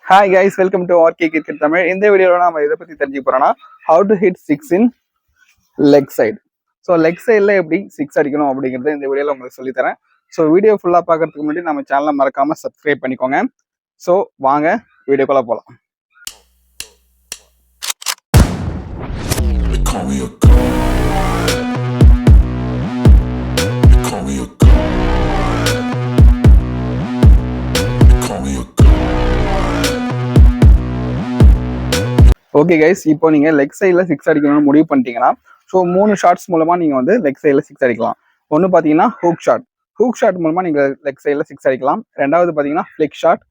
Hi guys, welcome to RK cricket Tamil. இந்த வீடியோவில் நம்ம இதை பற்றி தெரிஞ்சுக்க போறோம்னா how to hit six in leg side. So leg சைடில் எப்படி சிக்ஸ் அடிக்கணும் அப்படிங்கிறத இந்த வீடியோவில் உங்களுக்கு சொல்லித்தரேன். ஸோ வீடியோ ஃபுல்லாக பார்க்கறதுக்கு முன்னாடி நம்ம சேனலை மறக்காமல் சப்ஸ்கிரைப் பண்ணிக்கோங்க. ஸோ வாங்க வீடியோக்குள்ளே போகலாம். ஓகே கைஸ், இப்போ நீங்கள் லெக் சைடில் சிக்ஸ் அடிக்கணும்னு முடிவு பண்ணிட்டீங்கன்னா ஸோ 3 ஷாட்ஸ் மூலமாக நீங்கள் வந்து லெக் சைடில் சிக்ஸ் அடிக்கலாம். ஒன்று பார்த்தீங்கன்னா ஹூக் ஷாட் மூலமாக நீங்கள் லெக் சைடில் சிக்ஸ் அடிக்கலாம். ரெண்டாவது பார்த்தீங்கன்னா ஃப்ளிக் ஷாட்,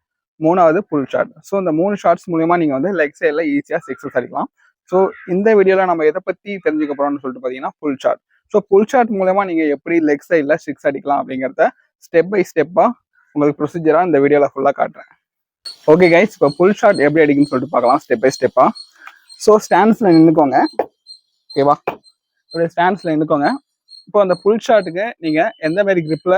மூணாவது புல் ஷாட். ஸோ இந்த 3 ஷாட்ஸ் மூலமாக நீங்கள் வந்து லெக் சைடில் ஈஸியாக சிக்ஸஸ் அடிக்கலாம். ஸோ இந்த வீடியோவில் நம்ம எதை பற்றி தெரிஞ்சுக்க போகிறோம்னு சொல்லிட்டு பார்த்தீங்கன்னா pull shot. So pull shot மூலமாக நீங்கள் எப்படி லெக் சைடில் சிக்ஸ் அடிக்கலாம் அப்படிங்கிறத ஸ்டெப் பை ஸ்டெப்பாக உங்களுக்கு ப்ரொசீஜராக இந்த வீடியோவில் ஃபுல்லாக காட்டுறேன். ஓகே கைஸ், இப்போ புல் ஷாட் எப்படி அடிக்குன்னு சொல்லிட்டு பார்க்கலாம் ஸ்டெப் பை ஸ்டெப்பாக. ஸோ ஸ்டாண்ட்ஸில் நின்றுக்கோங்க. ஓகேவா, இப்படி ஸ்டாண்ட்ஸில் நின்றுக்கோங்க. இப்போ அந்த புல் ஷாட்டுக்கு நீங்கள் எந்த மாதிரி கிரிப்பில்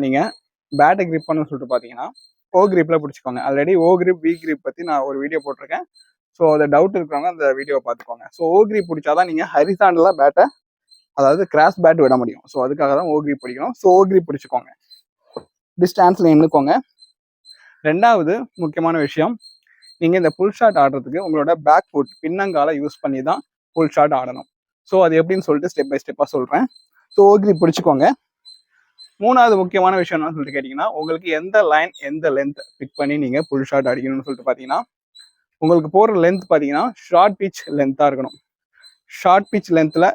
நீங்கள் பேட்டை கிரிப் பண்ணணும்னு சொல்லிட்டு பார்த்தீங்கன்னா ஓ கிரிப்பில் பிடிச்சிக்கோங்க. Already O grip V grip பற்றி நான் ஒரு வீடியோ போட்டிருக்கேன். ஸோ அதை டவுட் இருக்கிறவங்க அந்த வீடியோவை பார்த்துக்கோங்க. ஸோ ஓ கிரிப் பிடிச்சாதான் நீங்கள் ஹரிசாண்டலாக பேட்டை, அதாவது கிராஸ் பேட் விட முடியும். ஸோ அதுக்காக தான் ஓ கிரிப் பிடிக்கணும். ஸோ ஓ கிரிப் பிடிச்சிக்கோங்க. இப்படி ஸ்டாண்ட்ஸில் நின்றுக்கோங்க. ரெண்டாவது முக்கியமான விஷயம், நீங்கள் இந்த புல் ஷாட் ஆடுறதுக்கு உங்களோட பேக் ஃபுட் பின்னங்கால யூஸ் பண்ணி தான் புல் ஷாட் ஆடணும். ஸோ அது எப்படின்னு சொல்லிட்டு ஸ்டெப் பை ஸ்டெப்பாக சொல்கிறேன். ஸோ ஓகே பிடிச்சிக்கோங்க. மூணாவது முக்கியமான விஷயம் என்னன்னு சொல்லிட்டு கேட்டிங்கன்னா, உங்களுக்கு எந்த லைன் எந்த லென்த் பிக் பண்ணி நீங்கள் புல் ஷாட் அடிக்கணும்னு சொல்லிட்டு பார்த்தீங்கன்னா, உங்களுக்கு போகிற லென்த் பார்த்தீங்கன்னா ஷார்ட் பிச் லென்த்தாக இருக்கணும். ஷார்ட் பிச் லென்த்தில்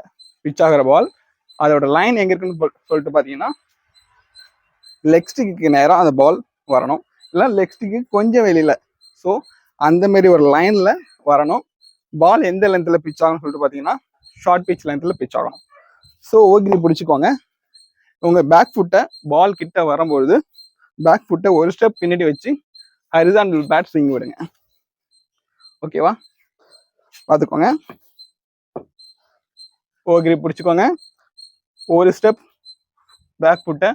பிச் ஆகிற பால் அதோட லைன் எங்கே இருக்குன்னு சொல்லிட்டு பார்த்தீங்கன்னா லெக் ஸ்டிக்கு நேராக அந்த பால் வரணும், இல்லை லெக் ஸ்டிக்கு கொஞ்சம் வெளியில். ஸோ அந்த மாதிரி ஒரு லைனில் வரணும். பால் எந்த லென்த்தில் பிச் ஆகணும்னு சொல்லிட்டு பார்த்தீங்கன்னா ஷார்ட் பிச் லென்த்தில் பிச் ஆகணும். ஸோ ஓகே பிடிச்சிக்கோங்க. உங்கள் பேக் ஃபுட்டை பால் கிட்ட வரும்பொழுது பேக் ஃபுட்டை ஒரு ஸ்டெப் பின்னாடி வச்சு ஹரிசாண்டல் பேட் ஸ்விங் விடுங்க. ஓகேவா, பார்த்துக்கோங்க. ஓகே பிடிச்சிக்கோங்க. ஒரு ஸ்டெப் பேக் ஃபுட்டை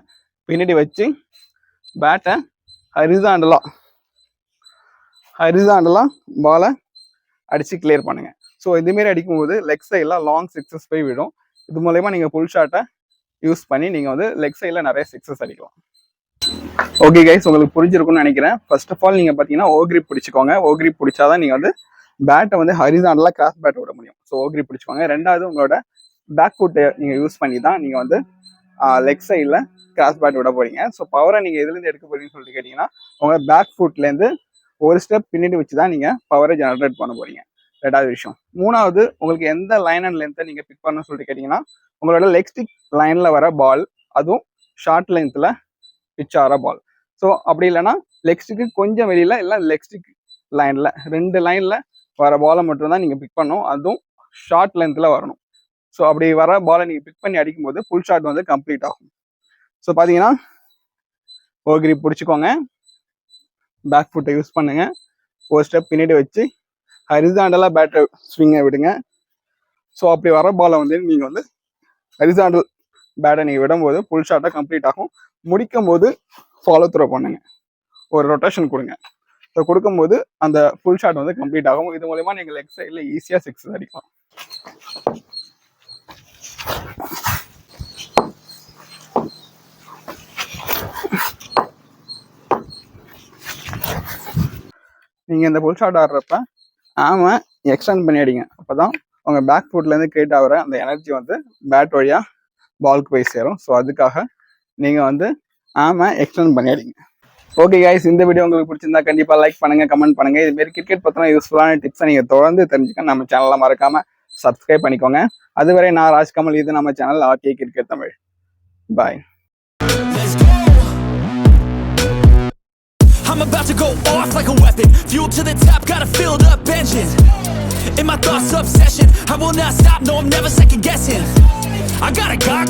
பின்னாடி வச்சு பேட்டை ஹரிசாண்டலாக பாலை அடித்து கிளியர் பண்ணுங்க. ஸோ இதுமாரி அடிக்கும்போது லெக் சைடில் லாங் சிக்ஸஸ் போய் விடும். இது மூலயமா நீங்கள் புல் ஷாட்டை யூஸ் பண்ணி நீங்கள் வந்து லெக் சைடில் நிறைய சிக்ஸஸ் அடிக்கலாம். ஓகே கைஸ், உங்களுக்கு புரிஞ்சிருக்கும்னு நினைக்கிறேன். ஃபர்ஸ்ட் ஆஃப் ஆல் நீங்கள் பார்த்தீங்கன்னா ஓ கிரிப் பிடிச்சிக்கோங்க. ஓ கிரிப் பிடிச்சாதான் நீங்கள் வந்து பேட்டை வந்து ஹரிசாண்டலாக கிராஸ் பேட் விட முடியும். ஸோ ஓ கிரிப் பிடிச்சிக்கோங்க. ரெண்டாவது உங்களோட பேக் ஃபுட்டை நீங்கள் யூஸ் பண்ணி தான் நீங்கள் வந்து லெக் சைடில் கிராஸ் பேட் விட போகிறீங்க. ஸோ பவரை நீங்கள் எதுலேருந்து எடுக்க போறீங்கன்னு சொல்லிட்டு கேட்டிங்கன்னா, உங்கள் பேக் ஃபுட்லேருந்து ஒரு ஸ்டெப் பின்னாடி வச்சு தான் நீங்கள் பவரை ஜெனரேட் பண்ண போறீங்க. ரெண்டாவது விஷயம். மூணாவது, உங்களுக்கு எந்த லைன் அண்ட் லென்த்தை நீங்கள் பிக் பண்ணணும்னு சொல்லிட்டு கேட்டிங்கன்னா, உங்களோட லெக் ஸ்டிக் லைனில் வர பால், அதுவும் ஷார்ட் லென்த்தில் பிச் ஆகிற பால். ஸோ அப்படி இல்லைன்னா லெக் ஸ்டிக்கு கொஞ்சம் வெளியில், இல்லை லெக் ஸ்டிக் லைனில் 2 லைனில் வர பாலை மட்டும்தான் நீங்கள் பிக் பண்ணணும். அதுவும் ஷார்ட் லென்த்தில் வரணும். ஸோ அப்படி வர பாலை நீங்கள் பிக் பண்ணி அடிக்கும்போது ஃபுல் ஷாட் வந்து கம்ப்ளீட் ஆகும். ஸோ பார்த்தீங்கன்னா ஓ கிரிப் பிடிச்சிக்கோங்க. பேக் ஃபுட்டை யூஸ் பண்ணுங்க. ஒரு ஸ்டெப் பின்னாடி வச்சு ஹரிசாண்டலாக பேட்டை ஸ்விங்கை விடுங்க. ஸோ அப்படி வர பாலை வந்து நீங்கள் வந்து ஹரிசாண்டல் பேட்டை நீங்கள் விடும்போது ஃபுல் ஷாட்டாக கம்ப்ளீட் ஆகும். முடிக்கும் போது ஃபாலோ த்ரோ பண்ணுங்க, ஒரு ரொட்டேஷன் கொடுங்க. ஸோ கொடுக்கும்போது அந்த ஃபுல் ஷாட் வந்து கம்ப்ளீட் ஆகும். இது மூலமா நீங்கள் லெக் சைடில் ஈஸியாக சிக்ஸ் அடிக்கலாம். நீங்கள் இந்த புல் ஷாட் ஆடுறப்ப எக்ஸ்டெண்ட் பண்ணி அடிங்க. அப்போ தான் உங்கள் பேக் ஃபுட்லேருந்து கிரியேட் ஆகிற அந்த எனர்ஜி வந்து பேட் வழியாக பாலுக்கு போய் சேரும். ஸோ அதுக்காக நீங்கள் வந்து எக்ஸ்டெண்ட் பண்ணி அடிங்க. ஓகே கைஸ், இந்த வீடியோ உங்களுக்கு பிடிச்சிருந்தா கண்டிப்பாக லைக் பண்ணுங்கள், கமெண்ட் பண்ணுங்கள். இதுமாரி கிரிக்கெட் பற்றின யூஸ்ஃபுல்லான டிப்ஸை நீங்கள் தொடர்ந்து தெரிஞ்சுக்க நம்ம சேனலை மறக்காமல் சப்ஸ்கிரைப் பண்ணிக்கோங்க. அதுவரை நான் ராஜ்கமல், இது நம்ம channel RK cricket Tamil. Bye. I'm about to go off like a weapon. Fuel to the top, got a filled up engine. In my thoughts, obsession, I will not stop, no I'm never second guessing. I got a God